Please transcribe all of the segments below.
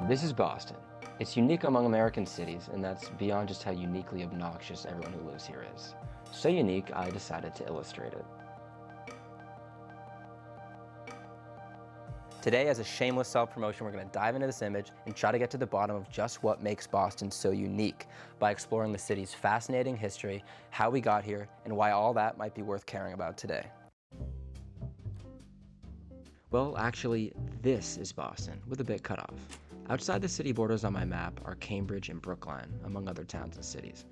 This is Boston. It's unique among American cities, and that's beyond just how uniquely obnoxious everyone who lives here is. So unique, I decided to illustrate it. Today, as a shameless self-promotion, we're going to dive into this image and try to get to the bottom of just what makes Boston so unique by exploring the city's fascinating history, how we got here, and why all that might be worth caring about today. Well, actually, this is Boston, with a bit cut off. Outside the city borders on my map are Cambridge and Brookline, among other towns and cities.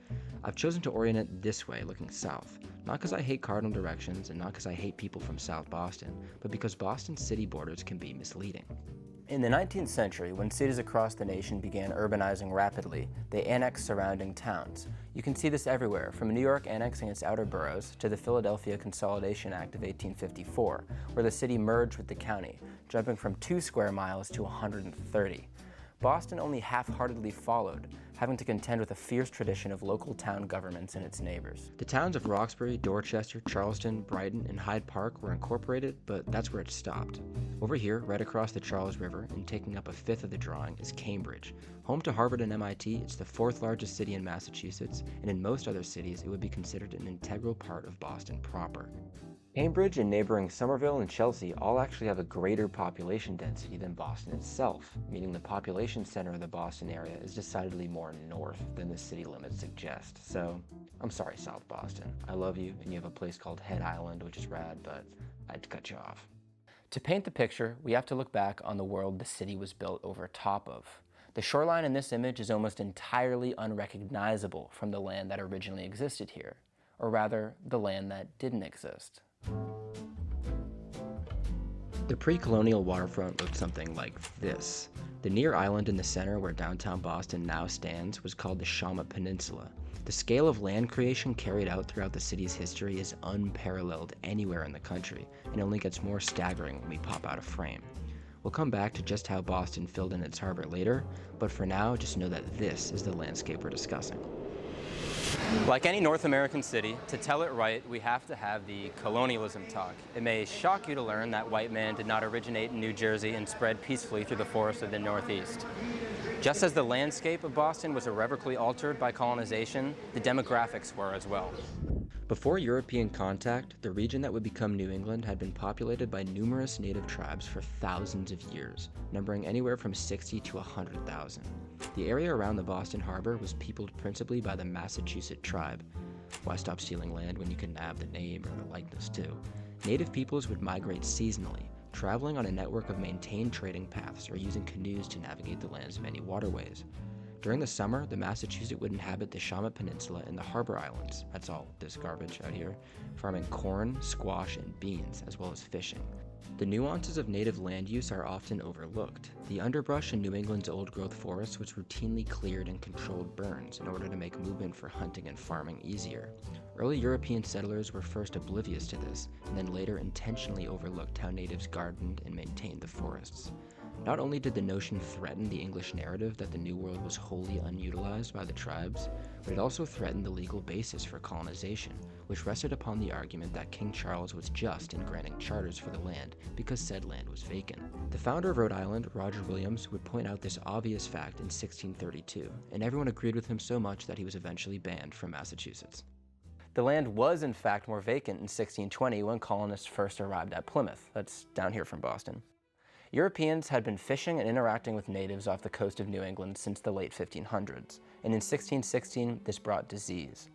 I've chosen to orient it this way, looking south, not because I hate cardinal directions and not because I hate people from South Boston, but because Boston's city borders can be misleading. In the 19th century, when cities across the nation began urbanizing rapidly, they annexed surrounding towns. You can see this everywhere, from New York annexing its outer boroughs to the Philadelphia Consolidation Act of 1854, where the city merged with the county, jumping from 2 square miles to 130. Boston only half-heartedly followed, having to contend with a fierce tradition of local town governments and its neighbors. The towns of Roxbury, Dorchester, Charleston, Brighton, and Hyde Park were incorporated, but that's where it stopped. Over here, right across the Charles River, and taking up a fifth of the drawing, is Cambridge. Home to Harvard and MIT, it's the 4th largest city in Massachusetts, and in most other cities, it would be considered an integral part of Boston proper. Cambridge and neighboring Somerville and Chelsea all actually have a greater population density than Boston itself, meaning the population center of the Boston area is decidedly more north than the city limits suggest. So, I'm sorry, South Boston. I love you, and you have a place called Head Island, which is rad, but I had to cut you off. To paint the picture, we have to look back on the world the city was built over top of. The shoreline in this image is almost entirely unrecognizable from the land that originally existed here, or rather, the land that didn't exist. The pre-colonial waterfront looked something like this. The near island in the center where downtown Boston now stands was called the Shawmut Peninsula. The scale of land creation carried out throughout the city's history is unparalleled anywhere in the country, and only gets more staggering when we pop out of frame. We'll come back to just how Boston filled in its harbor later, but for now, just know that this is the landscape we're discussing. Like any North American city, to tell it right, we have to have the colonialism talk. It may shock you to learn that white man did not originate in New Jersey and spread peacefully through the forests of the Northeast. Just as the landscape of Boston was irrevocably altered by colonization, the demographics were as well. Before European contact, the region that would become New England had been populated by numerous native tribes for thousands of years, numbering anywhere from 60 to 100,000. The area around the Boston Harbor was peopled principally by the Massachusetts tribe. Why stop stealing land when you can nab the name or the likeness too? Native peoples would migrate seasonally, traveling on a network of maintained trading paths or using canoes to navigate the land's many waterways. During the summer, the Massachusetts would inhabit the Shawmut Peninsula and the Harbor Islands, that's all this garbage out here, farming corn, squash, and beans, as well as fishing. The nuances of native land use are often overlooked. The underbrush in New England's old-growth forests was routinely cleared and controlled burns in order to make movement for hunting and farming easier. Early European settlers were first oblivious to this, and then later intentionally overlooked how natives gardened and maintained the forests. Not only did the notion threaten the English narrative that the New World was wholly unutilized by the tribes, but it also threatened the legal basis for colonization, which rested upon the argument that King Charles was just in granting charters for the land because said land was vacant. The founder of Rhode Island, Roger Williams, would point out this obvious fact in 1632, and everyone agreed with him so much that he was eventually banned from Massachusetts. The land was in fact more vacant in 1620 when colonists first arrived at Plymouth, that's down here from Boston. Europeans had been fishing and interacting with natives off the coast of New England since the late 1500s, and in 1616 this brought disease.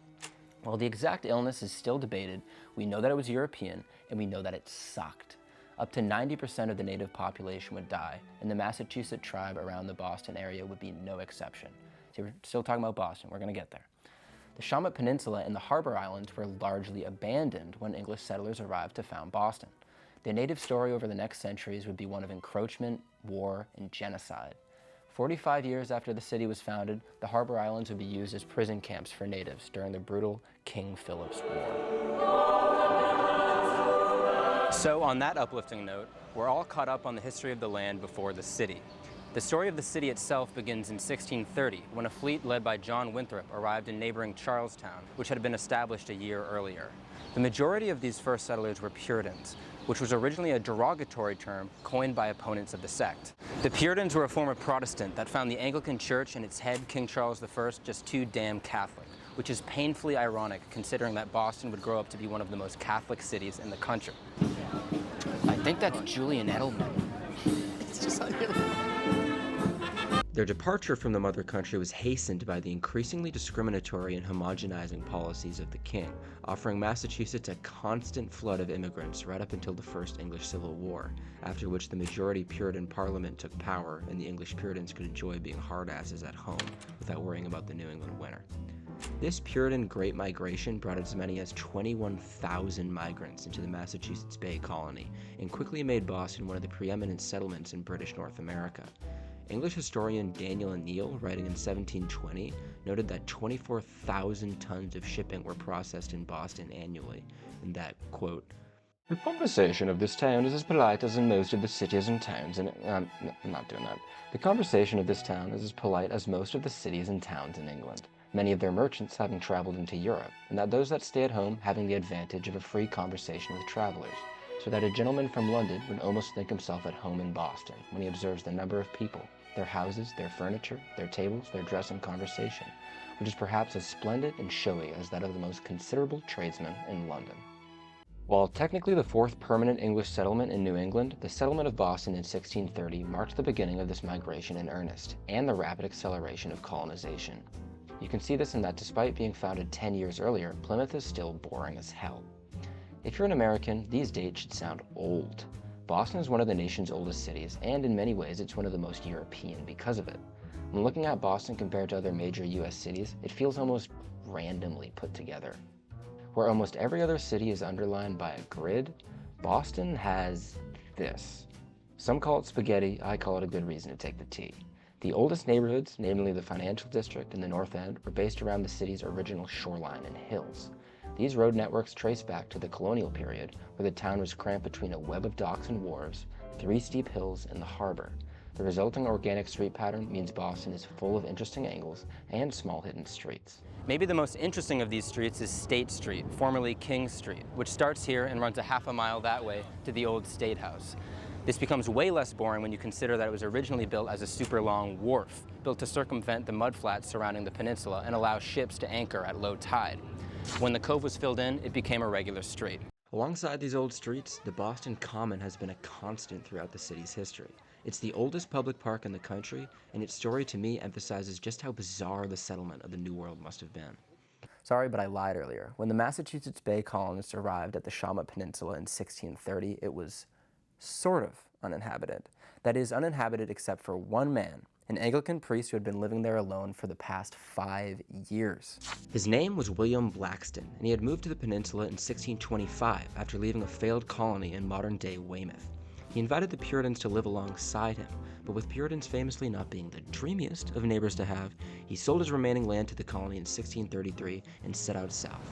While the exact illness is still debated, we know that it was European, and we know that it sucked. Up to 90% of the native population would die, and the Massachusetts tribe around the Boston area would be no exception. So we're still talking about Boston, we're going to get there. The Shawmut Peninsula and the Harbor Islands were largely abandoned when English settlers arrived to found Boston. The native story over the next centuries would be one of encroachment, war, and genocide. 45 years after the city was founded, the Harbor Islands would be used as prison camps for natives during the brutal King Philip's War. So on that uplifting note, we're all caught up on the history of the land before the city. The story of the city itself begins in 1630, when a fleet led by John Winthrop arrived in neighboring Charlestown, which had been established a year earlier. The majority of these first settlers were Puritans, which was originally a derogatory term coined by opponents of the sect. The Puritans were a form of Protestant that found the Anglican Church and its head, King Charles I, just too damn Catholic, which is painfully ironic considering that Boston would grow up to be one of the most Catholic cities in the country. I think that's Julian Edelman. It's just like Their departure from the mother country was hastened by the increasingly discriminatory and homogenizing policies of the king, offering Massachusetts a constant flood of immigrants right up until the First English Civil War, after which the majority Puritan Parliament took power and the English Puritans could enjoy being hardasses at home without worrying about the New England winter. This Puritan Great Migration brought as many as 21,000 migrants into the Massachusetts Bay Colony and quickly made Boston one of the preeminent settlements in British North America. English historian Daniel O'Neill, writing in 1720, noted that 24,000 tons of shipping were processed in Boston annually, and that, quote, "The conversation of this town is as polite as in most of the cities and towns in I'm not doing that. The conversation of this town is as polite as most of the cities and towns in England, many of their merchants having traveled into Europe, and that those that stay at home having the advantage of a free conversation with travelers, so that a gentleman from London would almost think himself at home in Boston when he observes the number of people, their houses, their furniture, their tables, their dress and conversation, which is perhaps as splendid and showy as that of the most considerable tradesman in London." While technically the fourth permanent English settlement in New England, the settlement of Boston in 1630 marked the beginning of this migration in earnest, and the rapid acceleration of colonization. You can see this in that despite being founded 10 years earlier, Plymouth is still boring as hell. If you're an American, these dates should sound old. Boston is one of the nation's oldest cities, and in many ways it's one of the most European because of it. When looking at Boston compared to other major US cities, it feels almost randomly put together. Where almost every other city is underlined by a grid, Boston has this. Some call it spaghetti, I call it a good reason to take the tea. The oldest neighborhoods, namely the Financial District and the North End, were based around the city's original shoreline and hills. These road networks trace back to the colonial period, where the town was cramped between a web of docks and wharves, 3 steep hills, and the harbor. The resulting organic street pattern means Boston is full of interesting angles and small hidden streets. Maybe the most interesting of these streets is State Street, formerly King Street, which starts here and runs a half a mile that way to the old State House. This becomes way less boring when you consider that it was originally built as a super long wharf, built to circumvent the mudflats surrounding the peninsula and allow ships to anchor at low tide. When the cove was filled in, it became a regular street. Alongside these old streets, the Boston Common has been a constant throughout the city's history. It's the oldest public park in the country, and its story to me emphasizes just how bizarre the settlement of the New World must have been. Sorry, but I lied earlier. When the Massachusetts Bay colonists arrived at the Shawmut Peninsula in 1630, it was sort of uninhabited. That is, uninhabited except for one man, an Anglican priest who had been living there alone for the past 5 years. His name was William Blackston, and he had moved to the peninsula in 1625 after leaving a failed colony in modern-day Weymouth. He invited the Puritans to live alongside him, but with Puritans famously not being the dreamiest of neighbors to have, he sold his remaining land to the colony in 1633 and set out south.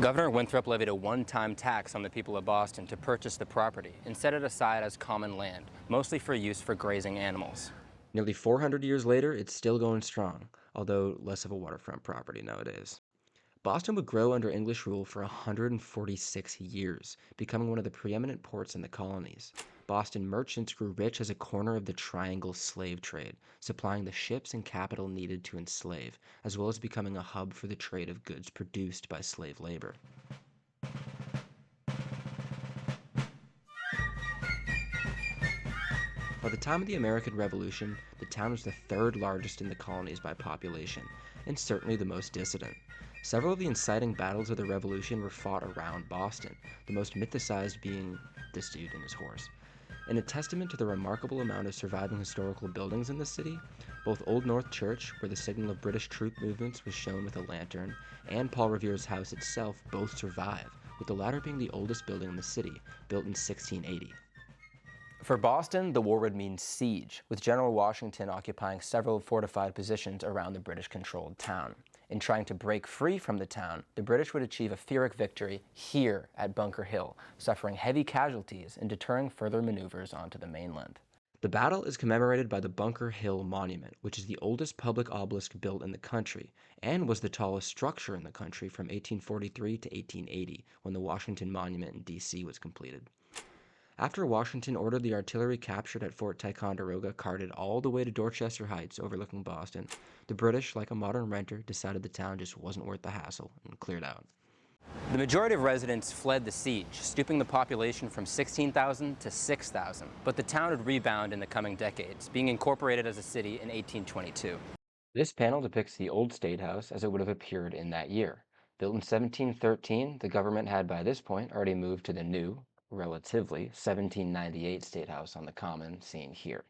Governor Winthrop levied a one-time tax on the people of Boston to purchase the property and set it aside as common land, mostly for use for grazing animals. Nearly 400 years later, it's still going strong, although less of a waterfront property nowadays. Boston would grow under English rule for 146 years, becoming one of the preeminent ports in the colonies. Boston merchants grew rich as a corner of the Triangle slave trade, supplying the ships and capital needed to enslave, as well as becoming a hub for the trade of goods produced by slave labor. By the time of the American Revolution, the town was the third largest in the colonies by population, and certainly the most dissident. Several of the inciting battles of the Revolution were fought around Boston, the most mythicized being this dude and his horse. In a testament to the remarkable amount of surviving historical buildings in the city, both Old North Church, where the signal of British troop movements was shown with a lantern, and Paul Revere's house itself both survive, with the latter being the oldest building in the city, built in 1680. For Boston, the war would mean siege, with General Washington occupying several fortified positions around the British-controlled town. In trying to break free from the town, the British would achieve a Pyrrhic victory here at Bunker Hill, suffering heavy casualties and deterring further maneuvers onto the mainland. The battle is commemorated by the Bunker Hill Monument, which is the oldest public obelisk built in the country, and was the tallest structure in the country from 1843 to 1880, when the Washington Monument in D.C. was completed. After Washington ordered the artillery captured at Fort Ticonderoga carted all the way to Dorchester Heights overlooking Boston, the British, like a modern renter, decided the town just wasn't worth the hassle and cleared out. The majority of residents fled the siege, stooping the population from 16,000 to 6,000, but the town would rebound in the coming decades, being incorporated as a city in 1822. This panel depicts the old State House as it would have appeared in that year. Built in 1713, the government had by this point already moved to the new, relatively, 1798 State House on the Common, seen here.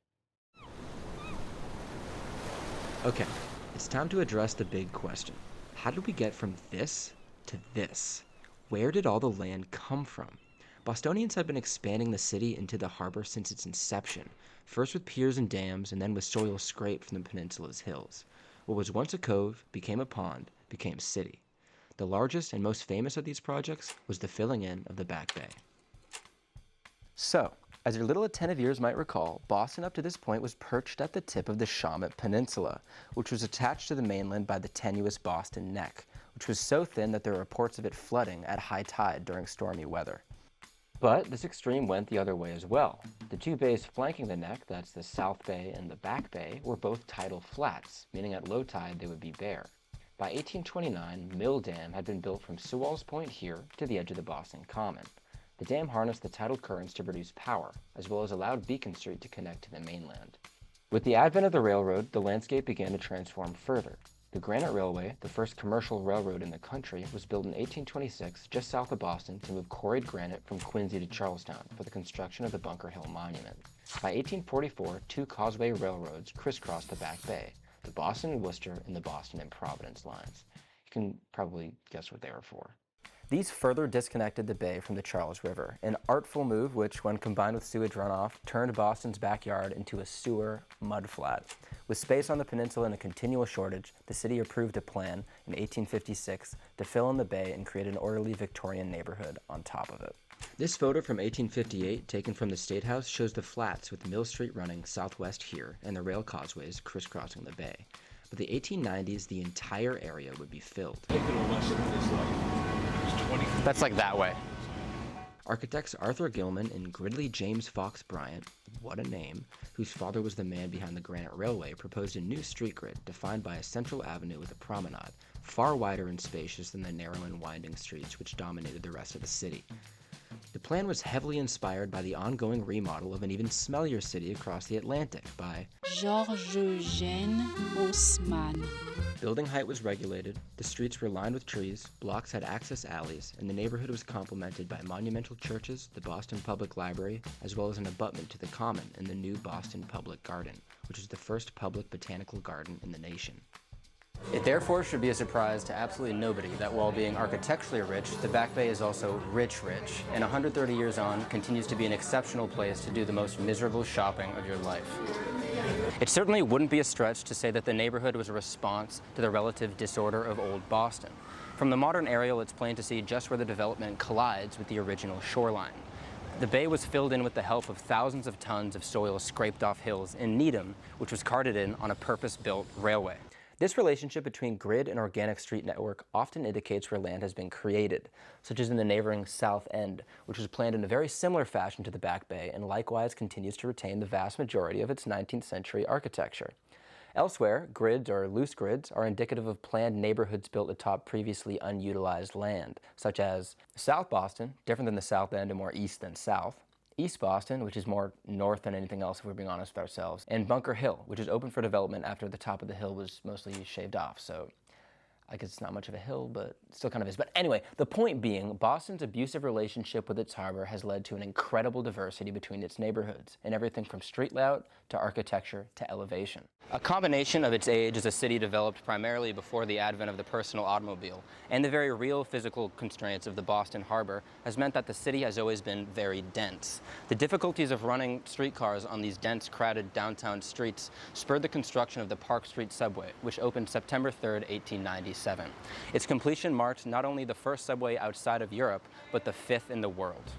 Okay, it's time to address the big question. How did we get from this to this? Where did all the land come from? Bostonians have been expanding the city into the harbor since its inception, first with piers and dams, and then with soil scraped from the peninsula's hills. What was once a cove became a pond, became city. The largest and most famous of these projects was the filling in of the Back Bay. So, as your little attentive ears might recall, Boston up to this point was perched at the tip of the Shawmut Peninsula, which was attached to the mainland by the tenuous Boston Neck, which was so thin that there are reports of it flooding at high tide during stormy weather. But this extreme went the other way as well. The two bays flanking the neck, that's the South Bay and the Back Bay, were both tidal flats, meaning at low tide they would be bare. By 1829, Mill Dam had been built from Sewall's Point here to the edge of the Boston Common. The dam harnessed the tidal currents to produce power, as well as allowed Beacon Street to connect to the mainland. With the advent of the railroad, the landscape began to transform further. The Granite Railway, the first commercial railroad in the country, was built in 1826 just south of Boston to move quarried granite from Quincy to Charlestown for the construction of the Bunker Hill Monument. By 1844, two causeway railroads crisscrossed the Back Bay, the Boston and Worcester and the Boston and Providence lines. You can probably guess what they were for. These further disconnected the bay from the Charles River, an artful move which, when combined with sewage runoff, turned Boston's backyard into a sewer mudflat. With space on the peninsula and a continual shortage, the city approved a plan in 1856 to fill in the bay and create an orderly Victorian neighborhood on top of it. This photo from 1858, taken from the State House, shows the flats with Mill Street running southwest here and the rail causeways crisscrossing the bay. By the 1890s, the entire area would be filled. That's like that way. Architects Arthur Gilman and Gridley James Fox Bryant, what a name, whose father was the man behind the Granite Railway, proposed a new street grid defined by a central avenue with a promenade, far wider and spacious than the narrow and winding streets which dominated the rest of the city. The plan was heavily inspired by the ongoing remodel of an even smellier city across the Atlantic by Georges-Eugène Haussmann. Building height was regulated, the streets were lined with trees, blocks had access alleys, and the neighborhood was complemented by monumental churches, the Boston Public Library, as well as an abutment to the Common and the new Boston Public Garden, which was the first public botanical garden in the nation. It therefore should be a surprise to absolutely nobody that while being architecturally rich, the Back Bay is also rich, and 130 years on continues to be an exceptional place to do the most miserable shopping of your life. It certainly wouldn't be a stretch to say that the neighborhood was a response to the relative disorder of old Boston. From the modern aerial, it's plain to see just where the development collides with the original shoreline. The bay was filled in with the help of thousands of tons of soil scraped off hills in Needham, which was carted in on a purpose-built railway. This relationship between grid and organic street network often indicates where land has been created, such as in the neighboring South End, which was planned in a very similar fashion to the Back Bay and likewise continues to retain the vast majority of its 19th century architecture. Elsewhere, grids or loose grids are indicative of planned neighborhoods built atop previously unutilized land, such as South Boston, different than the South End and more east than south, East Boston, which is more north than anything else if we're being honest with ourselves, and Bunker Hill, which is open for development after the top of the hill was mostly shaved off. So I guess it's not much of a hill, but it still kind of is. But anyway, the point being, Boston's abusive relationship with its harbor has led to an incredible diversity between its neighborhoods, in everything from street layout to architecture to elevation. A combination of its age as a city developed primarily before the advent of the personal automobile and the very real physical constraints of the Boston harbor has meant that the city has always been very dense. The difficulties of running streetcars on these dense, crowded downtown streets spurred the construction of the Park Street subway, which opened September 3, 1897. Its completion marked not only the first subway outside of Europe, but the fifth in the world.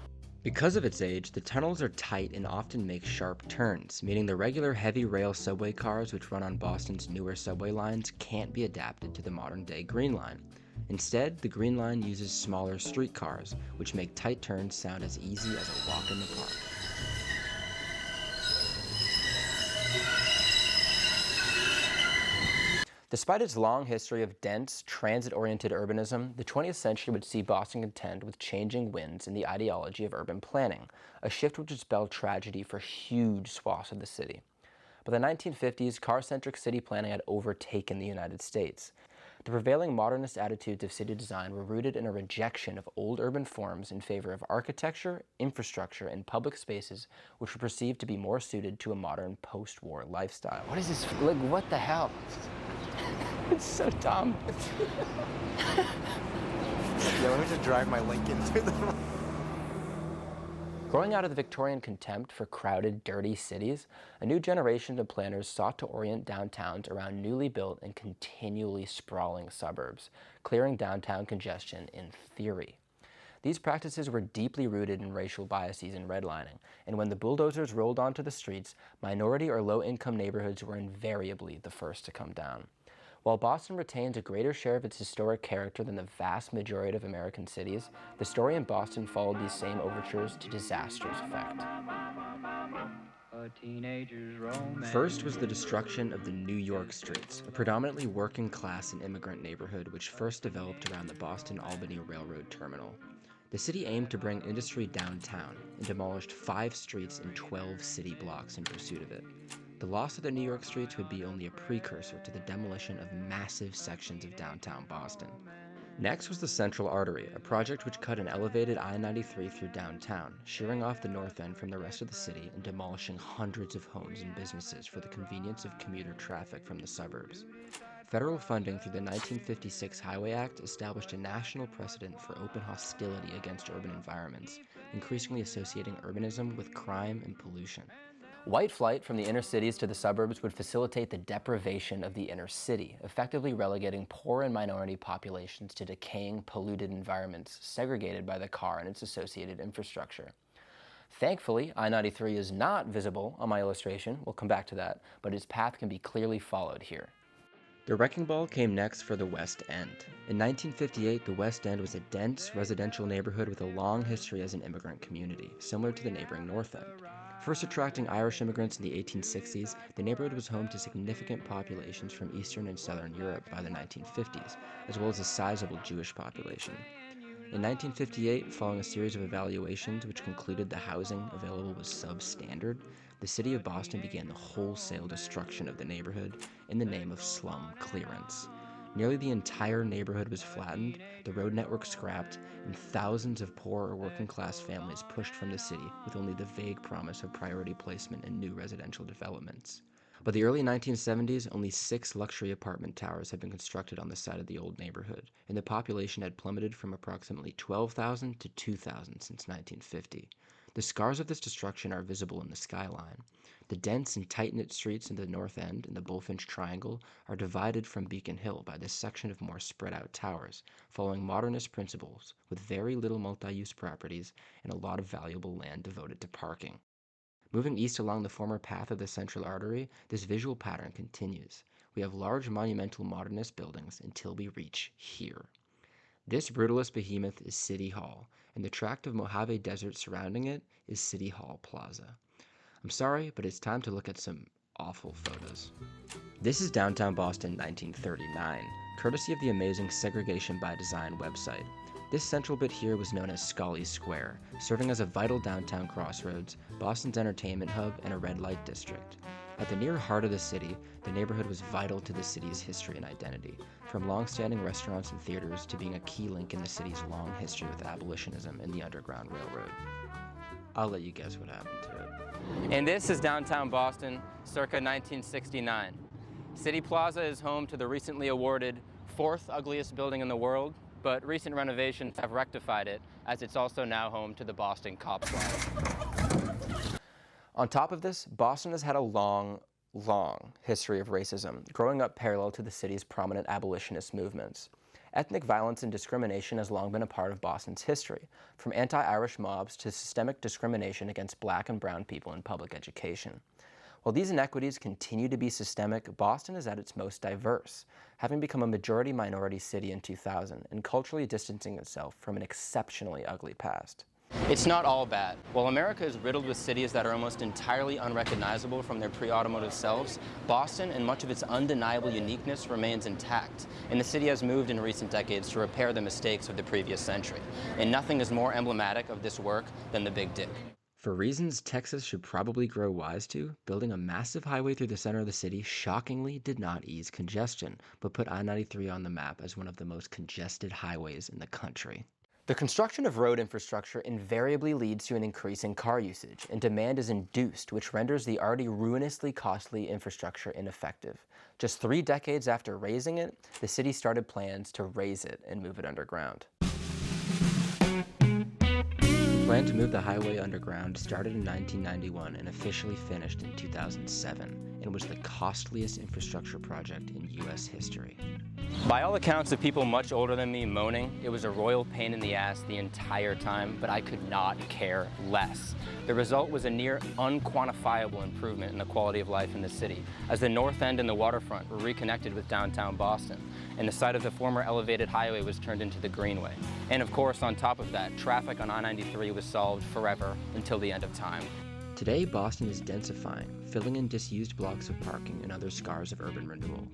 Because of its age, the tunnels are tight and often make sharp turns, meaning the regular heavy rail subway cars which run on Boston's newer subway lines can't be adapted to the modern-day Green Line. Instead, the Green Line uses smaller streetcars, which make tight turns sound as easy as a walk in the park. Despite its long history of dense, transit-oriented urbanism, the 20th century would see Boston contend with changing winds in the ideology of urban planning, a shift which would spell tragedy for huge swaths of the city. By the 1950s, car-centric city planning had overtaken the United States. The prevailing modernist attitudes of city design were rooted in a rejection of old urban forms in favor of architecture, infrastructure, and public spaces which were perceived to be more suited to a modern post-war lifestyle. What is this? Like, what the hell? It's so dumb. Yeah, let me just drive my Lincoln through the... Growing out of the Victorian contempt for crowded, dirty cities, a new generation of planners sought to orient downtowns around newly built and continually sprawling suburbs, clearing downtown congestion in theory. These practices were deeply rooted in racial biases and redlining, and when the bulldozers rolled onto the streets, minority or low-income neighborhoods were invariably the first to come down. While Boston retains a greater share of its historic character than the vast majority of American cities, the story in Boston followed these same overtures to disastrous effect. First was the destruction of the New York streets, a predominantly working class and immigrant neighborhood which first developed around the Boston-Albany Railroad Terminal. The city aimed to bring industry downtown and demolished 5 streets and 12 city blocks in pursuit of it. The loss of the New York streets would be only a precursor to the demolition of massive sections of downtown Boston. Next was the Central Artery, a project which cut an elevated I-93 through downtown, shearing off the north end from the rest of the city and demolishing hundreds of homes and businesses for the convenience of commuter traffic from the suburbs. Federal funding through the 1956 Highway Act established a national precedent for open hostility against urban environments, increasingly associating urbanism with crime and pollution. White flight from the inner cities to the suburbs would facilitate the deprivation of the inner city, effectively relegating poor and minority populations to decaying, polluted environments segregated by the car and its associated infrastructure. Thankfully, I-93 is not visible on my illustration, we'll come back to that, but its path can be clearly followed here. The wrecking ball came next for the West End. In 1958, the West End was a dense residential neighborhood with a long history as an immigrant community, similar to the neighboring North End. First attracting Irish immigrants in the 1860s, the neighborhood was home to significant populations from Eastern and Southern Europe by the 1950s, as well as a sizable Jewish population. In 1958, following a series of evaluations which concluded the housing available was substandard, the city of Boston began the wholesale destruction of the neighborhood in the name of slum clearance. Nearly the entire neighborhood was flattened, the road network scrapped, and thousands of poor or working-class families pushed from the city with only the vague promise of priority placement in new residential developments. By the early 1970s, only 6 luxury apartment towers had been constructed on the site of the old neighborhood, and the population had plummeted from approximately 12,000 to 2,000 since 1950. The scars of this destruction are visible in the skyline. The dense and tight-knit streets in the North End and the Bullfinch Triangle are divided from Beacon Hill by this section of more spread-out towers, following modernist principles with very little multi-use properties and a lot of valuable land devoted to parking. Moving east along the former path of the Central Artery, this visual pattern continues. We have large monumental modernist buildings until we reach here. This brutalist behemoth is City Hall, and the tract of Mojave Desert surrounding it is City Hall Plaza. I'm sorry, but it's time to look at some awful photos. This is downtown Boston 1939, courtesy of the amazing Segregation by Design website. This central bit here was known as Scully Square, serving as a vital downtown crossroads, Boston's entertainment hub, and a red light district. At the near heart of the city, the neighborhood was vital to the city's history and identity, from long-standing restaurants and theaters to being a key link in the city's long history with abolitionism and the Underground Railroad. I'll let you guess what happened to it. And this is downtown Boston, circa 1969. City Plaza is home to the recently awarded 4th ugliest building in the world, but recent renovations have rectified it, as it's also now home to the Boston Cop Squad. On top of this, Boston has had a long history of racism, growing up parallel to the city's prominent abolitionist movements. Ethnic violence and discrimination has long been a part of Boston's history, from anti-Irish mobs to systemic discrimination against black and brown people in public education. While these inequities continue to be systemic, Boston is at its most diverse, having become a majority-minority city in 2000 and culturally distancing itself from an exceptionally ugly past. It's not all bad. While America is riddled with cities that are almost entirely unrecognizable from their pre-automotive selves, Boston and much of its undeniable uniqueness remains intact, and the city has moved in recent decades to repair the mistakes of the previous century. And nothing is more emblematic of this work than the Big Dig. For reasons Texas should probably grow wise to, building a massive highway through the center of the city shockingly did not ease congestion, but put I-93 on the map as one of the most congested highways in the country. The construction of road infrastructure invariably leads to an increase in car usage, and demand is induced, which renders the already ruinously costly infrastructure ineffective. Just 3 decades after raising it, the city started plans to raise it and move it underground. The plan to move the highway underground started in 1991 and officially finished in 2007, and was the costliest infrastructure project in U.S. history. By all accounts of people much older than me moaning, it was a royal pain in the ass the entire time, but I could not care less. The result was a near unquantifiable improvement in the quality of life in the city, as the North End and the waterfront were reconnected with downtown Boston, and the site of the former elevated highway was turned into the Greenway. And of course, on top of that, traffic on I-93 was solved forever until the end of time. Today, Boston is densifying, filling in disused blocks of parking and other scars of urban renewal.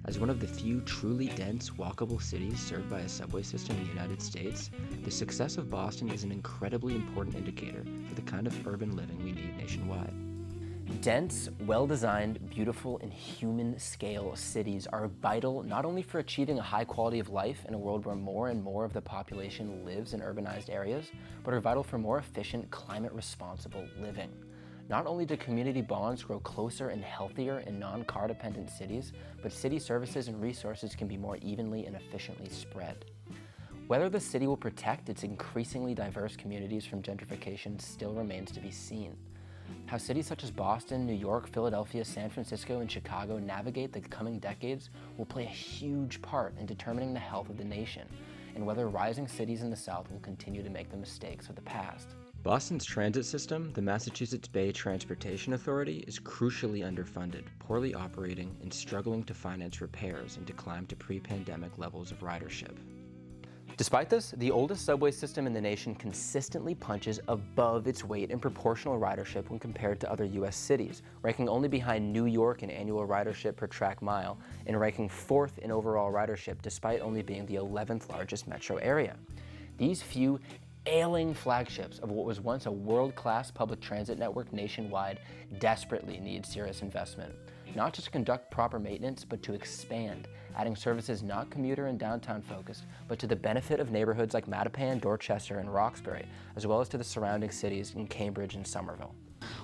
As one of the few truly dense, walkable cities served by a subway system in the United States, the success of Boston is an incredibly important indicator for the kind of urban living we need nationwide. Dense, well-designed, beautiful, and human-scale cities are vital not only for achieving a high quality of life in a world where more and more of the population lives in urbanized areas, but are vital for more efficient, climate-responsible living. Not only do community bonds grow closer and healthier in non-car dependent cities, but city services and resources can be more evenly and efficiently spread. Whether the city will protect its increasingly diverse communities from gentrification still remains to be seen. How cities such as Boston, New York, Philadelphia, San Francisco, and Chicago navigate the coming decades will play a huge part in determining the health of the nation, and whether rising cities in the South will continue to make the mistakes of the past. Boston's transit system, the Massachusetts Bay Transportation Authority, is crucially underfunded, poorly operating, and struggling to finance repairs and to climb to pre-pandemic levels of ridership. Despite this, the oldest subway system in the nation consistently punches above its weight in proportional ridership when compared to other U.S. cities, ranking only behind New York in annual ridership per track mile, and ranking 4th in overall ridership despite only being the 11th largest metro area. These few ailing flagships of what was once a world-class public transit network nationwide desperately need serious investment, not just to conduct proper maintenance, but to expand, adding services not commuter and downtown focused, but to the benefit of neighborhoods like Mattapan, Dorchester, and Roxbury, as well as to the surrounding cities in Cambridge and Somerville.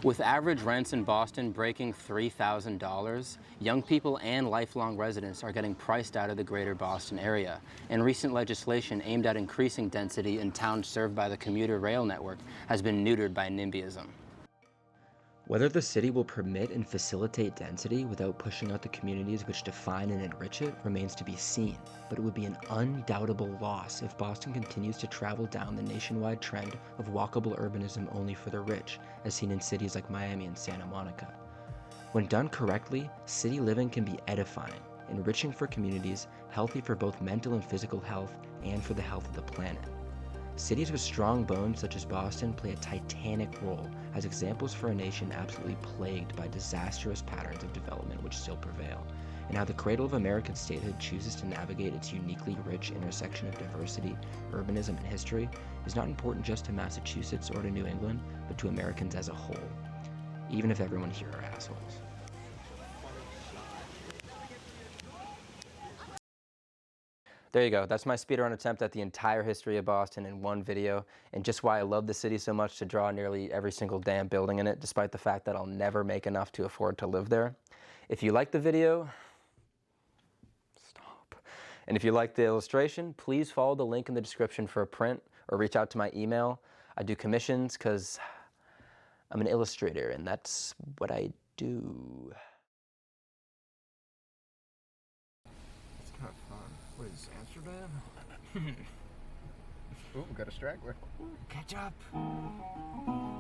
With average rents in Boston breaking $3,000, young people and lifelong residents are getting priced out of the greater Boston area, and recent legislation aimed at increasing density in towns served by the commuter rail network has been neutered by NIMBYism. Whether the city will permit and facilitate density without pushing out the communities which define and enrich it remains to be seen, but it would be an undoubtable loss if Boston continues to travel down the nationwide trend of walkable urbanism only for the rich, as seen in cities like Miami and Santa Monica. When done correctly, city living can be edifying, enriching for communities, healthy for both mental and physical health, and for the health of the planet. Cities with strong bones such as Boston play a titanic role as examples for a nation absolutely plagued by disastrous patterns of development which still prevail, and how the cradle of American statehood chooses to navigate its uniquely rich intersection of diversity, urbanism, and history is not important just to Massachusetts or to New England, but to Americans as a whole, even if everyone here are assholes. There you go. That's my speedrun attempt at the entire history of Boston in one video, and just why I love the city so much to draw nearly every single damn building in it, despite the fact that I'll never make enough to afford to live there. If you like the video, stop. And if you like the illustration, please follow the link in the description for a print, or reach out to my email. I do commissions because I'm an illustrator, and that's what I do. It's kind of fun. What is Amsterdam? Oh, we got a straggler. Catch up.